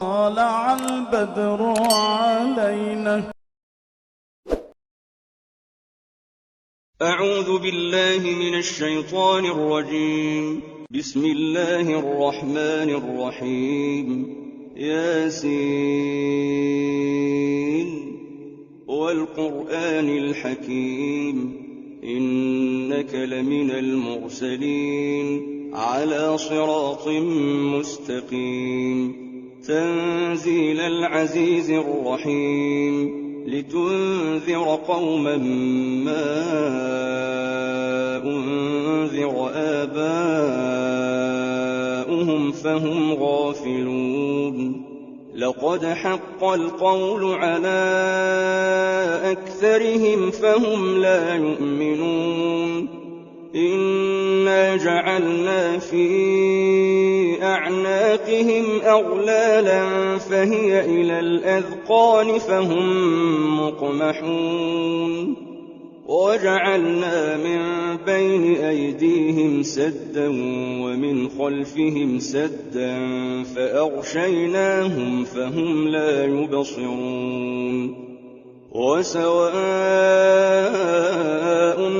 طلع البدر علينا. أعوذ بالله من الشيطان الرجيم. بسم الله الرحمن الرحيم. ياسين والقرآن الحكيم إنك لمن المرسلين على صراط مستقيم تنزيل العزيز الرحيم لتنذر قوما ما أنذر آباؤهم فهم غافلون. لقد حق القول على أكثرهم فهم لا يؤمنون. إنا جعلنا في أعناقهم أغلالا فهي إلى الأذقان فهم مقمحون. وجعلنا من بين أيديهم سدا ومن خلفهم سدا فأغشيناهم فهم لا يبصرون. وسواء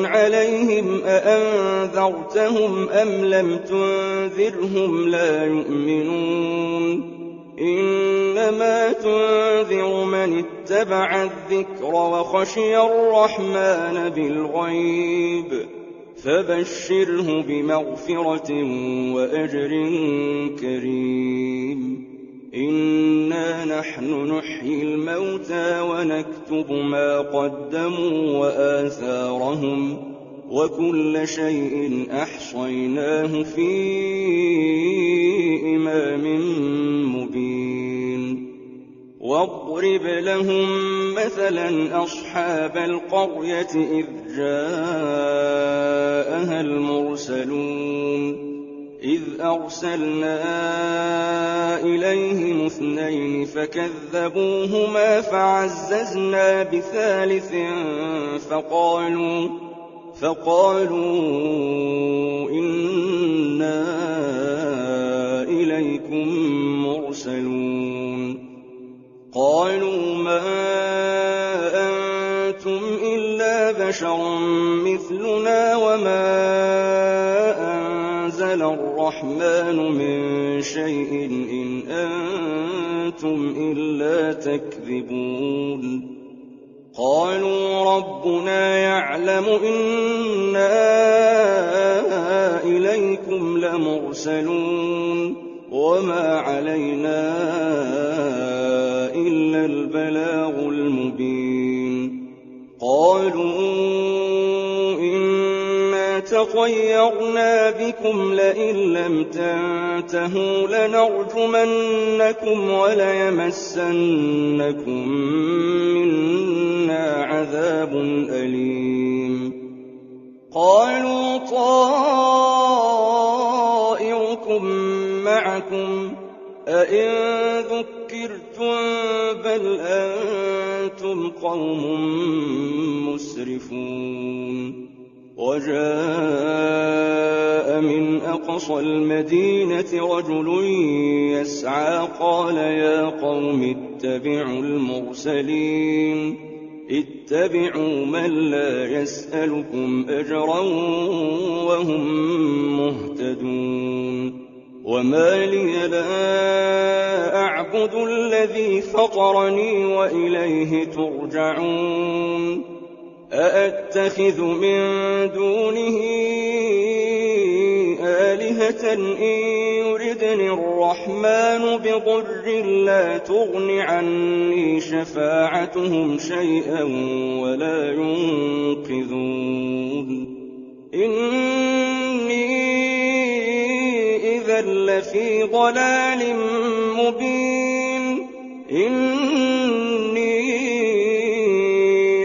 عليهم أأنذرتهم أم لم تنذرهم لا يؤمنون. إنما تنذر من اتبع الذكر وخشي الرحمن بالغيب فبشره بمغفرة وأجر كريم. إنا نحن نحيي الموتى ونكتب ما قدموا وآثارهم وكل شيء أحصيناه في إمام مبين. واضرب لهم مثلا أصحاب القرية إذ جاءها المرسلون. إذ أرسلنا إليهم 2 فكذبوهما فعززنا بثالث فقالوا إنا إليكم مرسلون. قالوا ما أنتم إلا بشر مثلنا وما أنزل الرحمن من شيء إن أنتم إلا تكذبون. قالوا ربنا يعلم إنا إليكم لمرسلون وما علينا إلا البلاغ المبين. قالوا إنا تطيرنا بكم لئن لم تنتهوا لنرجمنكم وليمسنكم منا عذاب أليم. قالوا طائركم معكم أئن ذكرتم بل أنتم قوم مسرفون. وجاء من أقصى المدينة رجل يسعى قال يا قوم اتبعوا المرسلين اتبعوا من لا يسألكم أجرا وهم مهتدون. وما لي لا أعبد الذي فطرني وإليه ترجعون. أأتخذ من دونه آلهة إن يردني الرحمن بضر لا تغن عني شفاعتهم شيئا ولا ينقذون. إني إذا لفي ضلال مبين. إني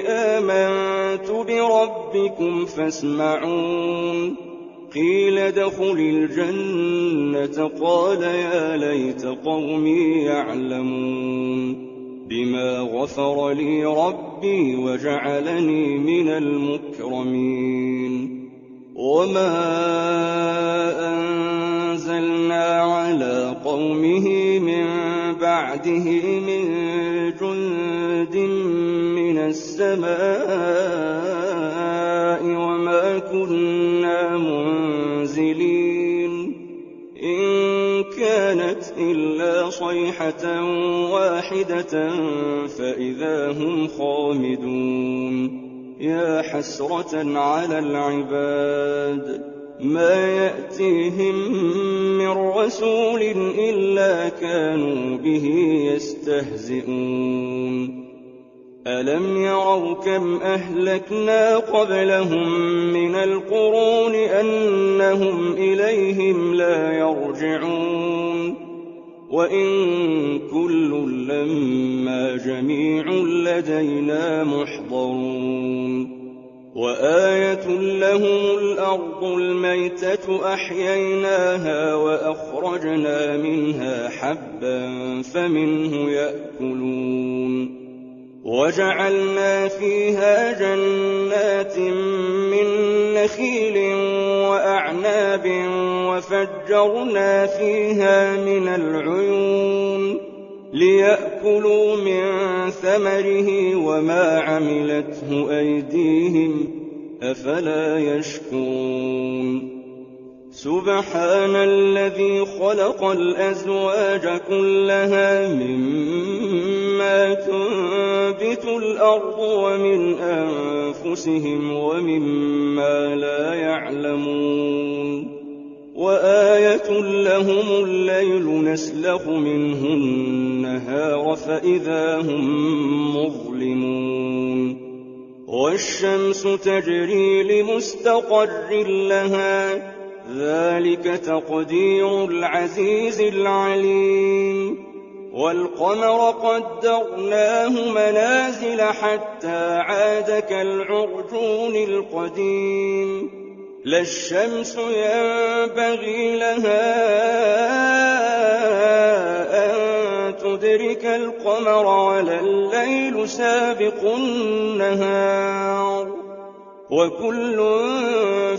آمنت بربكم فاسمعون. قيل ادخل الجنة قال يا ليت قومي يعلمون بما غفر لي ربي وجعلني من المكرمين. وما أَنزَلْنَا عَلَىٰ قَوْمِهِ مِن بَعْدِهِ مِن جُندٍ مِّنَ السَّمَاءِ وَمَا كُنَّا مُنزِلِينَ إِن كَانَتْ إِلَّا صَيْحَةً وَاحِدَةً فَإِذَا هُمْ خَامِدُونَ يَا حَسْرَةً عَلَى الْعِبَادِ مَا يَأْتِيهِم مِّن رَّسُولٍ إِلَّا كَانُوا بِهِ يَسْتَهْزِئُونَ أَلَمْ يَرَوْا كَمْ أَهْلَكْنَا قَبْلَهُم مِّنَ الْقُرُونِ أَنَّهُمْ إِلَيْهِمْ لَا يَرْجِعُونَ وَإِن كُلٌّ لَّمَّا جَمِيعٌ لَّدَيْنَا مُحْضَرُونَ وَآيَةٌ لَّهُمُ الْأَرْضُ الْمَيْتَةُ أَحْيَيْنَاهَا وَأَخْرَجْنَا مِنْهَا حَبًّا فَمِنْهُ يَأْكُلُونَ وَجَعَلْنَا فِيهَا جَنَّاتٍ مِّن نَّخِيلٍ وَأَعْنَابٍ وَفَجَّرْنَا فِيهَا مِنَ الْعُيُونِ لِيَأْكُلُوا مِن ثَمَرِهِ وَمَا عَمِلَتْهُ أَيْدِيهِمْ ۖ أَفَلَا يَشْكُرُونَ سُبْحَانَ الَّذِي خَلَقَ الْأَزْوَاجَ كُلَّهَا مِمَّا تُنبِتُ الْأَرْضُ وَمِنْ أَنفُسِهِمْ وَمِمَّا لَا يَعْلَمُونَ وَآيَةٌ لَّهُمُ اللَّيْلُ نَسْلَخُ مِنْهُ النَّهَارَ فَإِذَا هُم مُّظْلِمُونَ وَالشَّمْسُ تَجْرِي لِمُسْتَقَرٍّ لَّهَا ۚ ذَٰلِكَ تَقْدِيرُ الْعَزِيزِ الْعَلِيمِ وَالْقَمَرَ قَدَّرْنَاهُ مَنَازِلَ حَتَّىٰ عَادَ كَالْعُرْجُونِ الْقَدِيمِ لَا الشَّمْسُ يَنبَغِي لَهَا أَن تُدْرِكَ الْقَمَرَ وَلَا اللَّيْلُ سَابِقُ النَّهَارِ ۚ وَكُلٌّ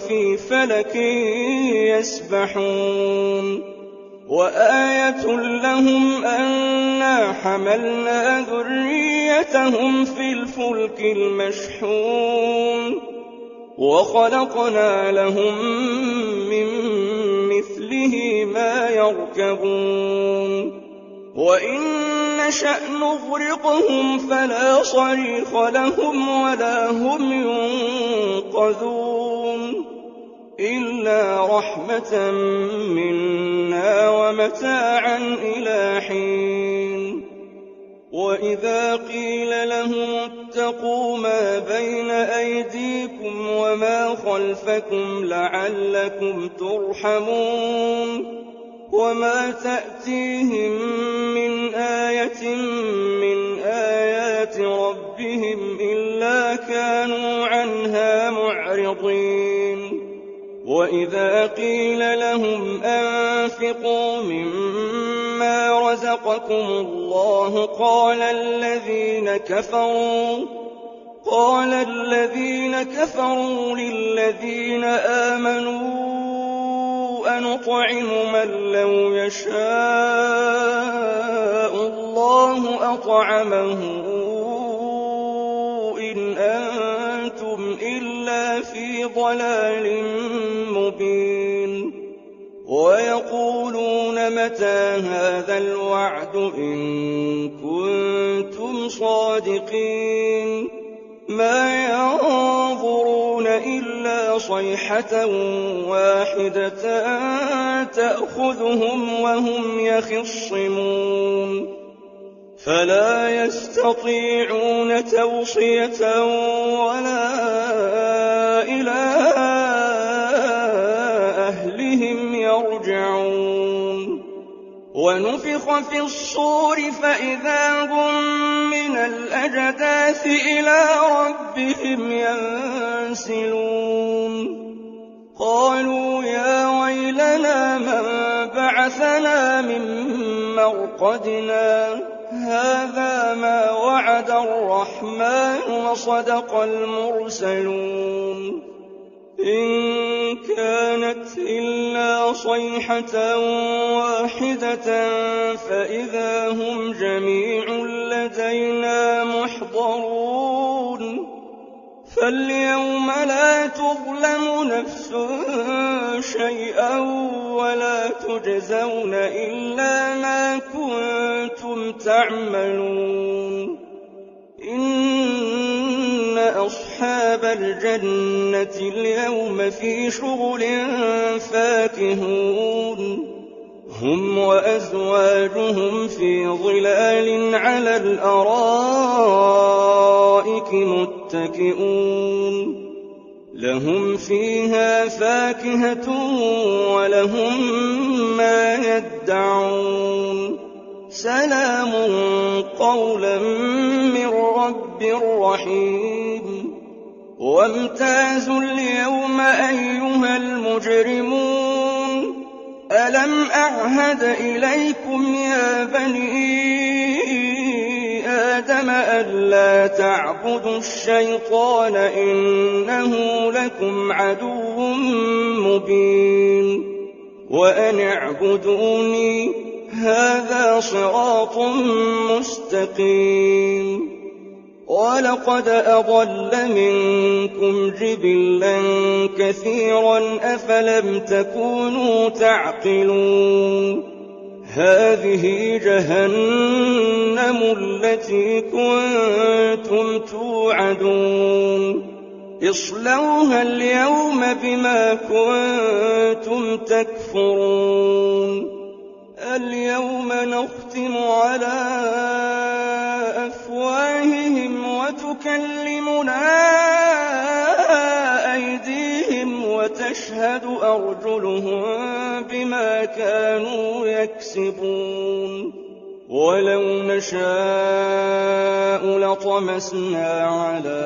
فِي فَلَكٍ يَسْبَحُونَ وَآيَةٌ لَّهُمْ أَنَّا حَمَلْنَا ذُرِّيَّتَهُمْ فِي الْفُلْكِ الْمَشْحُونِ وَخَلَقْنَا لَهُم مِّن مِّثْلِهِ مَا يَرْكَبُونَ وَإِن نَّشَأْ نُغْرِقْهُمْ فَلَا صَرِيخَ لَهُمْ وَلَا هُمْ يُنقَذُونَ إِلَّا رَحْمَةً مِّنَّا وَمَتَاعًا إِلَىٰ حِينٍ وَإِذَا قِيلَ لَهُمُ اتَّقُوا مَا بَيْنَ أَيْدِيكُمْ وَمَا خَلْفَكُمْ لَعَلَّكُمْ تُرْحَمُونَ وَمَا تَأْتِيهِم مِّنْ آيَةٍ مِّنْ آيَاتِ رَبِّهِمْ إِلَّا كَانُوا عَنْهَا مُعْرِضِينَ وَإِذَا قِيلَ لَهُمْ أَنفِقُوا مِمَّا رَزَقَكُمُ اللَّهُ قَالَ الَّذِينَ كَفَرُوا لِلَّذِينَ آمَنُوا أَنُطْعِمُ مَن لَّوْ يَشَاءُ اللَّهُ أَطْعَمَهُ إِنْ أَنتُمْ إِلَّا فِي ضَلَالٍ مُّبِينٍ وَيَقُولُونَ مَتَىٰ هَٰذَا الْوَعْدُ إِن كُنتُمْ صَادِقِينَ مَا يَنظُرُونَ إِلَّا صَيْحَةً وَاحِدَةً تَأْخُذُهُمْ وَهُمْ يَخِصِّمُونَ فَلَا يَسْتَطِيعُونَ تَوْصِيَةً وَلَا إِلَىٰ أَهْلِهِمْ يَرْجِعُونَ وَنُفِخَ فِي الصُّورِ فَإِذَا هُم مِّنَ الْأَجْدَاثِ إِلَىٰ رَبِّهِمْ يَنسِلُونَ قَالُوا يَا وَيْلَنَا مَن بَعَثَنَا مِن مَّرْقَدِنَا هَٰذَا مَا وَعَدَ الرَّحْمَٰنُ وَصَدَقَ الْمُرْسَلُونَ إِن كانت إلا صيحة واحدة فإذا هم جميع لدينا محضرون فاليوم لا تظلم نفس شيئا ولا تجزون إلا ما كنتم تعملون إن أصحاب الجنة اليوم في شغل فاكهون هم وأزواجهم في ظلال على الأرائك متكئون لهم فيها فاكهة ولهم ما يدعون سلام قولا من رب رحيم وامتازوا اليوم أيها المجرمون ألم أعهد إليكم يا بني آدم ألا تعبدوا الشيطان إنه لكم عدو مبين وأن اعبدوني هذا صراط مستقيم ولقد أضل منكم جبلا كثيرا أفلم تكونوا تعقلون هذه جهنم التي كنتم توعدون اصلوها اليوم بما كنتم تكفرون اليوم نختم على أفواههم وتكلمنا أيديهم وتشهد أرجلهم بما كانوا يكسبون ولو نشاء لطمسنا على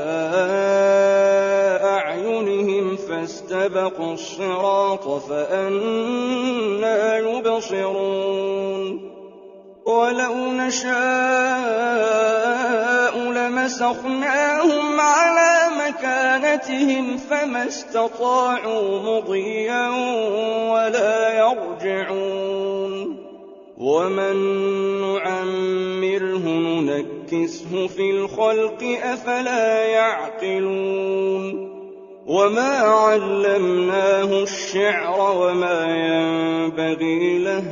أعينهم فاستبقوا الصراط فأنى يبصرون ولو نشاء لمسخناهم على مكانتهم فما استطاعوا مضيا ولا يرجعون ومن نعمره ننكسه في الخلق أفلا يعقلون وما علمناه الشعر وما ينبغي له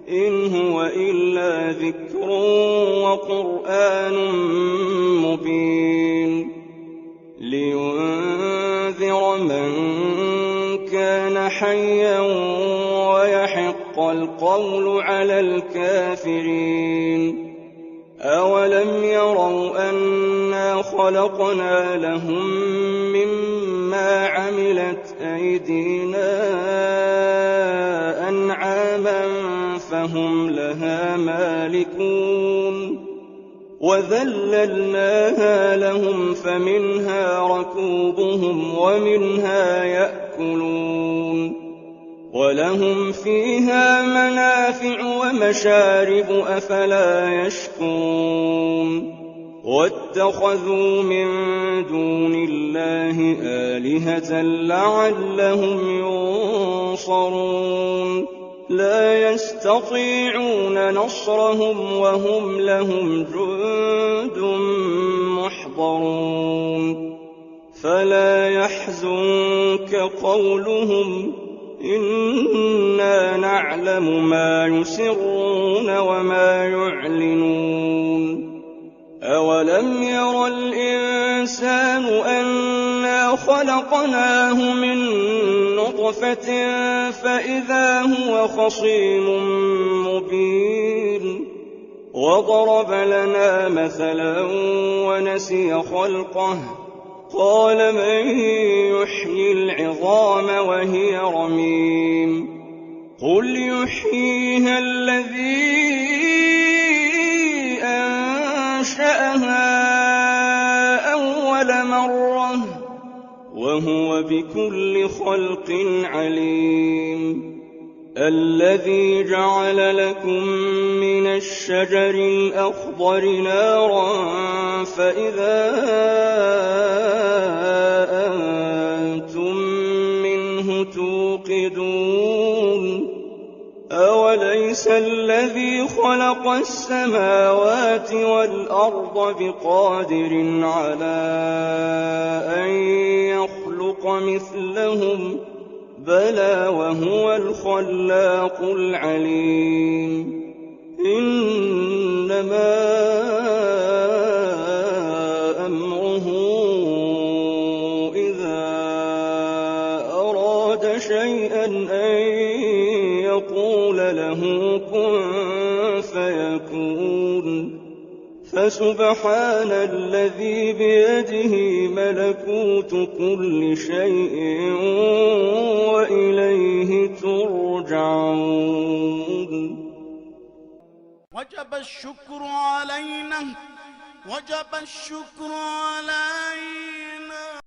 إن هو إلا ذكر وقرآن مبين لينذر من كان حيا ويحق القول على الكافرين أولم يروا أنا خلقنا لهم مما عملت أيدينا أنعاما فهم لها مالكون وذللناها لهم فمنها ركوبهم ومنها يأكلون ولهم فيها منافع ومشارب أفلا يشكرون واتخذوا من دون الله آلهة لعلهم ينصرون لا يستطيعون نصرهم وهم لهم جند محضرون فلا يحزنك قولهم إنا نعلم ما يسرون وما يعلنون أولم ير الإنسان أنا خلقناه من نطفة فإذا هو خصيم مبين وضرب لنا مثلا ونسي خلقه قال من يحيي العظام وهي رميم قل يحييها الذي أنشأها أول مرة وهو بكل خلق عليم الذي جعل لكم من الشجر الأخضر نارا فإذا أنتم منه توقدون يوقدون أوليس الذي خلق السماوات والأرض بقادر على أن يخلق مثلهم بلى وهو الخلاق العليم إنما أمره إذا أراد شيئا أن يقول له كن فيكون فسبحان الذي بيده ملكوت كل شيء وإليه ترجعون وجب الشكر علينا وجب الشكر علينا